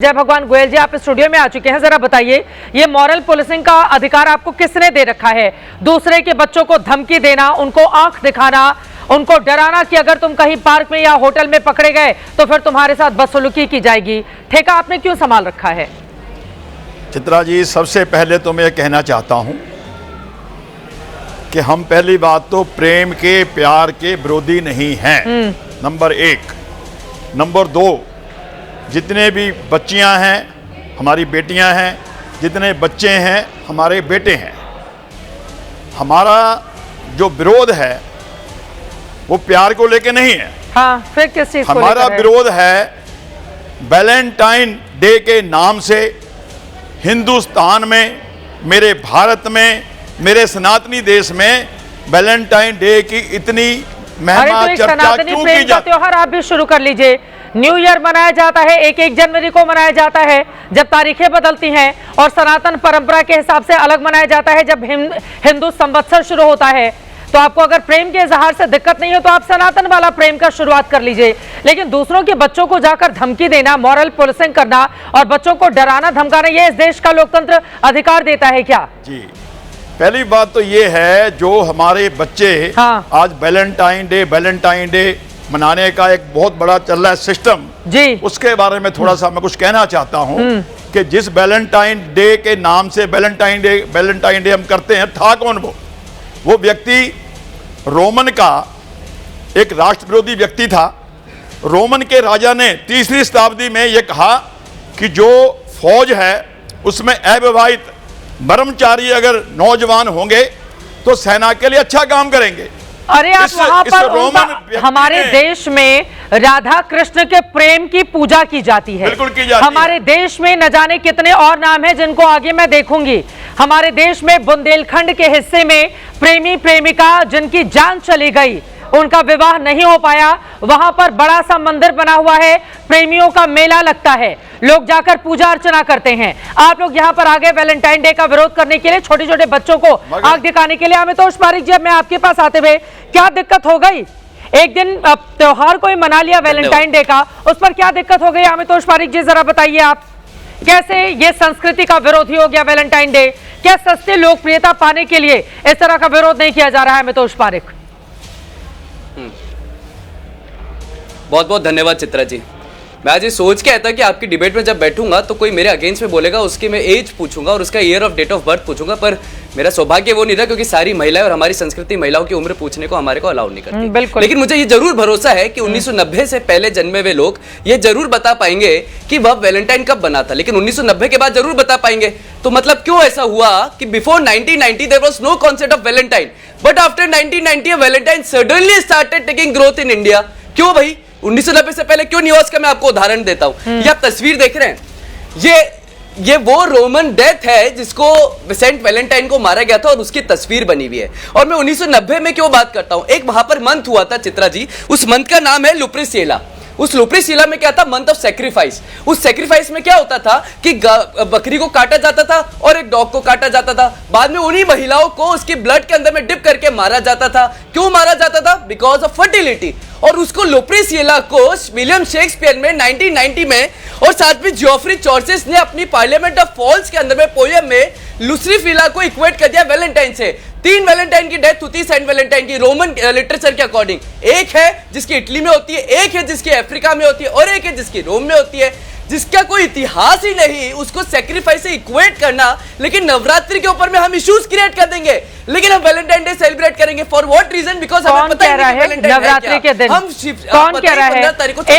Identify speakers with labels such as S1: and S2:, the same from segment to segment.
S1: जय भगवान गोयल जी, आप स्टूडियो में आ चुके हैं। जरा बताइए, ये मॉरल पुलिसिंग का अधिकार आपको किसने दे रखा है? दूसरे के बच्चों को धमकी देना, उनको आंख दिखाना, उनको डराना कि अगर तुम कहीं पार्क में या होटल में पकड़े गए तो फिर तुम्हारे साथ बदसलूकी की जाएगी। ठेका आपने क्यों संभाल रखा है?
S2: चित्रा जी, सबसे पहले तो मैं कहना चाहता हूं कि हम पहली बात तो प्रेम के, प्यार के विरोधी नहीं हैं, नंबर एक। नंबर दो, जितने भी बच्चियां हैं हमारी बेटियां हैं, जितने बच्चे हैं हमारे बेटे हैं। हमारा जो विरोध है वो प्यार को लेके नहीं है।
S1: हाँ, फिर किस चीज को
S2: हमारा विरोध है वैलेंटाइन डे के नाम से हिंदुस्तान में, मेरे भारत में, मेरे सनातनी देश में वैलेंटाइन डे की इतनी महिमा चर्चा क्यों की जाती है?
S1: त्योहार आप भी शुरू कर लीजिए। न्यू ईयर मनाया जाता है 1 जनवरी को मनाया जाता है, जब तारीखें बदलती हैं, और सनातन परंपरा के हिसाब से अलग मनाया जाता है जब हिंदू संवत्सर शुरू होता है। तो आपको अगर प्रेम के इजहार से दिक्कत नहीं हो तो आप सनातन वाला प्रेम का शुरुआत कर लीजिए। लेकिन दूसरों के बच्चों को जाकर धमकी देना, मॉरल पुलिसिंग करना और बच्चों को डराना धमकाना, ये इस देश का लोकतंत्र अधिकार देता है क्या?
S2: जी, पहली बात तो ये है, जो हमारे बच्चे आज वैलेंटाइन डे मनाने का एक बहुत बड़ा चल रहा है सिस्टम जी, उसके बारे में थोड़ा सा मैं कुछ कहना चाहता हूं कि जिस वैलेंटाइन डे के नाम से वैलेंटाइन डे हम करते हैं, था कौन वो व्यक्ति रोमन का एक राष्ट्र विरोधी व्यक्ति था। रोमन के राजा ने 3री शताब्दी में यह कहा कि जो फौज है उसमें अविवाहित ब्रह्मचारी अगर नौजवान होंगे तो सेना के लिए अच्छा काम करेंगे।
S1: अरे आप वहां पर हमारे देश में राधा कृष्ण के प्रेम की पूजा की जाती है।
S2: बिल्कुल की जाती
S1: हमारे
S2: है।
S1: देश में न जाने कितने और नाम हैं जिनको आगे मैं देखूंगी। हमारे देश में बुंदेलखंड के हिस्से में प्रेमी प्रेमिका जिनकी जान चली गई, उनका विवाह नहीं हो पाया, वहां पर बड़ा सा मंदिर बना हुआ है, प्रेमियों का मेला लगता है, लोग जाकर पूजा अर्चना करते हैं। आप लोग यहां पर आ गए वैलेंटाइन डे का विरोध करने के लिए, छोटे छोटे बच्चों को आग दिखाने के लिए। अमितोष पारिक जी, मैं आपके पास आते हुए, क्या दिक्कत हो गई? एक दिन त्योहार को ही मना लिया वैलेंटाइन डे का, उस पर क्या दिक्कत हो गई? अमितोष पारिक जी, जरा बताइए आप, कैसे ये संस्कृति का विरोधी हो गया वैलेंटाइन डे? क्या सस्ती लोकप्रियता पाने के लिए इस तरह का विरोध नहीं किया जा रहा है? अमितोष पारिक,
S3: बहुत बहुत धन्यवाद चित्रा जी। मैं आज ये सोच के आया था कि आपकी डिबेट में जब बैठूंगा तो कोई मेरे अगेंस्ट में बोलेगा, उसकी मैं एज पूछूंगा और उसका year of date of birth पूछूंगा, पर मेरा सौभाग्य वो नहीं था क्योंकि सारी महिलाएं और हमारी संस्कृति महिलाओं की उम्र पूछने को हमारे को अलाउ नहीं करती।
S1: बिल्कुल।
S3: लेकिन मुझे ये जरूर भरोसा है कि 1990 से पहले जन्मे हुए लोग ये जरूर बता पाएंगे कि वह वैलेंटाइन कब बना था, लेकिन 1990 के बाद जरूर बता पाएंगे। तो मतलब क्यों ऐसा हुआ कि before 1990 there was no concept of Valentine, but after 1990 Valentine suddenly started taking growth in India. क्यों भाई? 1990 से पहले क्यों नहीं हुआ? उसका मैं आपको उदाहरण देता हूं। ये आप तस्वीर देख रहे हैं, ये वो रोमन डेथ है जिसको सेंट वैलेंटाइन को मारा गया था और उसकी तस्वीर बनी हुई है। और मैं 1990 में क्यों बात करता हूं, एक वहां पर मंथ हुआ था चित्रा जी, उस मंथ का नाम है लुप्रिसिएला। उस लुप्रिसिएला में क्या था? Month of sacrifice. उस सैक्रिफाइस में क्या होता था कि बकरी को काटा जाता था और एक डॉग को काटा जाता था, बाद में उन्हीं महिलाओं को उसकी ब्लड के अंदर में डिप करके मारा जाता था। क्यों मारा जाता था? Because of fertility. और उसको लुप्रिसिएला को विलियम शेक्सपियर में 1990 में और साथ में जियोफ्री चॉर्सेस ने अपनी पार्लियामेंट ऑफ फॉल्स के अंदर में पोएम में लुसिफिला को इक्वेट कर दिया वैलेंटाइन से। 3 वैलेंटाइन की डेथ होती है सेंट वैलेंटाइन की रोमन लिटरेचर के अकॉर्डिंग। एक है जिसकी इटली में होती है, एक है जिसकी अफ्रीका में होती है और एक है जिसकी रोम में होती है, जिसका कोई इतिहास ही नहीं, उसको सैक्रिफाइस से इक्वेट करना। लेकिन नवरात्रि के ऊपर में हम इश्यूज क्रिएट कर देंगे, लेकिन हम वैलेंटाइन डे सेलिब्रेट करेंगे। For what reason? बिकॉज हमें पता है
S1: नवरात्रि के दिन कौन कह रहा है?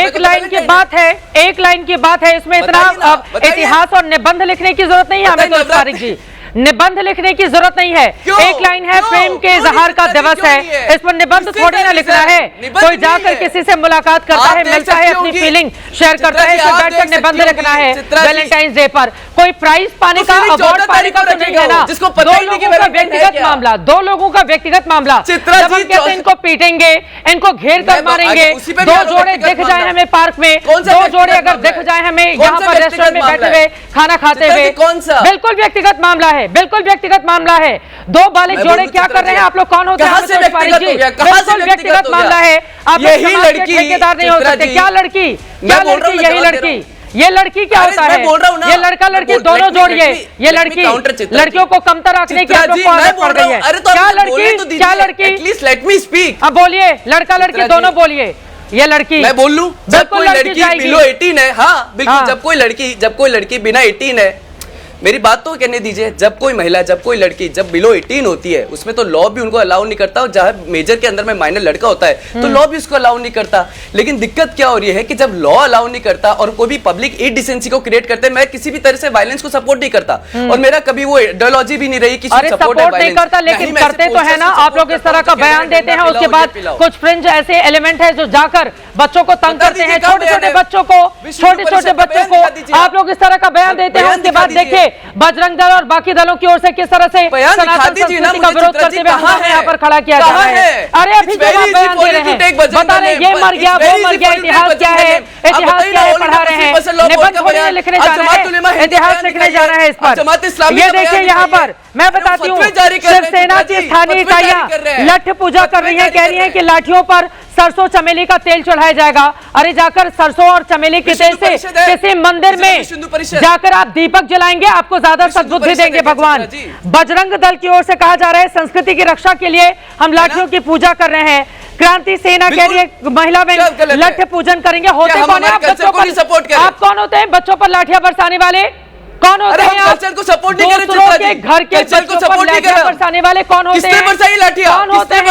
S1: एक लाइन की बात है, एक लाइन की बात है, इसमें इतना इतिहास और निबंध लिखने की जरूरत नहीं है। अमितोष पारिक जी, निबंध लिखने की जरूरत नहीं है। एक लाइन है, प्रेम के इजहार का दिवस है, इस पर निबंध थोड़ी ना लिखना है। कोई जाकर किसी से मुलाकात करता है, मिलता है, अपनी फीलिंग शेयर करता है, तो बैठकर निबंध लिखना है वैलेंटाइन डे पर। कोई प्राइज पाने का, अवार्ड पाने का तो नहीं है ना। 2 लोगों का व्यक्तिगत मामला, 2 लोगों का व्यक्तिगत मामला। जब हम कहते हैं इनको पीटेंगे, इनको घेर कर मारेंगे, 2 जोड़े दिख जाए हमें पार्क में, 2 जोड़े अगर दिख जाए हमें यहाँ पर रेस्टोरेंट में बैठे हुए खाना खाते हुए, बिल्कुल व्यक्तिगत मामला है, बिल्कुल व्यक्तिगत मामला है। 2 बालिग जोड़े क्या कर रहे हैं? आप लोग कौन होते हैं? बिल्कुल व्यक्तिगत मामला है। आप यही लड़की ठेकेदार नहीं हो सकते। क्या लड़की? क्या लड़की? यही लड़की ये लड़की क्या होता है? ये लड़का लड़की दोनों जोड़िए। ये लड़की लड़कियों को कमतर रखने की आप लोग को आदत पड़ गई है। क्या लड़की, क्या लड़की?
S3: At least let me speak.
S1: अब बोलिए, लड़का लड़की दोनों बोलिए। ये लड़की,
S3: मैं बोल लूं? जब कोई लड़की बिलो 18 है, हाँ बिल्कुल, जब कोई लड़की बिना 18 है, मेरी बात तो कहने दीजिए, जब कोई महिला, जब कोई लड़की जब बिलो 18 होती है, उसमें तो लॉ भी उनको अलाउ नहीं करता, और जहां मेजर के अंदर में माइनर लड़का होता है तो लॉ भी उसको अलाउ नहीं करता। लेकिन दिक्कत क्या हो रही है कि जब लॉ अलाउ नहीं करता और कोई भी पब्लिक इनडिसेंसी को क्रिएट करते हैं, मैं किसी भी तरह से वायलेंस को सपोर्ट नहीं करता, और मेरा कभी वो आइडियोलॉजी भी नहीं रही कि
S1: सपोर्ट नहीं करता, लेकिन करते तो है ना। आप लोग इस तरह का बयान देते हैं, उसके बाद कुछ फ्रिंज ऐसे एलिमेंट है जो जाकर बच्चों को तंग करते हैं, छोटे छोटे बच्चों को आप लोग इस तरह का बयान देते हैं। उसके बाद देखिए बजरंग दल और बाकी दलों की ओर से किस तरह से सनातन संस्कृति का विरोध करते हुए हमें यहाँ पर खड़ा किया जा रहा है। अरे अभी जो आप बयान दे रहे हैं, बता रहे ये मर गया, वो मर गया, इतिहास क्या है, इतिहास क्या है पढ़ा रहे हैं, निबंध थोड़ी लिखने जा रहे हैं, इतिहास लिखने जा रहे हैं इस पर। ये देखिए यहाँ पर मैं बताती हूँ, शिवसेना की स्थानीय इकाइयां लठ पूजा कर रही है, कह रही है कि लाठियों पर सरसों चमेली का तेल चढ़ाया जाएगा। अरे जाकर सरसों और चमेली के तेल से किसी मंदिर में जाकर आप दीपक जलाएंगे, आपको ज्यादा सद्बुद्धि देंगे भगवान। बजरंग दल की ओर से कहा जा रहा है संस्कृति की रक्षा के लिए हम लाठियों की पूजा कर रहे हैं। क्रांति सेना कह रही है महिला में लठ पूजन करेंगे। होते कौन है आप? बच्चों पर आप कौन होते हैं? बच्चों पर लाठियां बरसाने वाले कौन होते हैं?
S3: कल्चर को सपोर्ट नहीं कर रहे,
S1: के घर के बच्चों पर लाठियां बरसाने वाले कौन होते हैं?
S3: किसने बरसाई लाठियां?
S1: कौन होते हैं?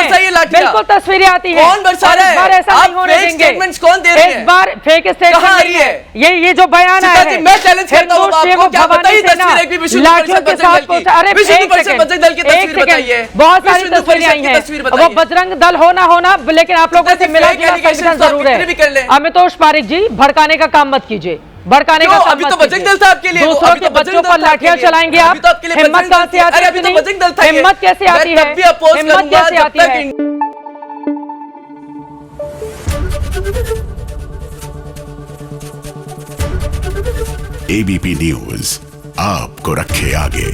S1: बिल्कुल तस्वीरें आती हैं।
S3: कौन बरसा रहा है?
S1: इस बार ऐसा नहीं होने देंगे।
S3: स्टेटमेंट्स कौन दे रहे हैं?
S1: इस बार फेक स्टेटमेंट नहीं है। ये जो बयान आया है,
S3: मैं चैलेंज करता हूं आपको, क्या बताइए तस्वीर एक भी विश्व
S1: लाठियों के साथ पहुंचा। अरे
S3: बजरंग दल की तस्वीर बताइए।
S1: बहुत सारी तस्वीरें आई हैं। वो बजरंग दल होना, लेकिन आप लोगों से मिला जुला संगठन जरूर है। अमितोष पारिक जी, भड़काने का काम मत कीजिए, भड़काने का काम मत कीजिए। दूसरों के बच्चों पर लाठियां चलाएंगे आप। हिम्मत कहां से आती है? हिम्मत कैसे आती है? हिम्मत कैसे आती है?
S4: एबीपी न्यूज आपको रखे आगे।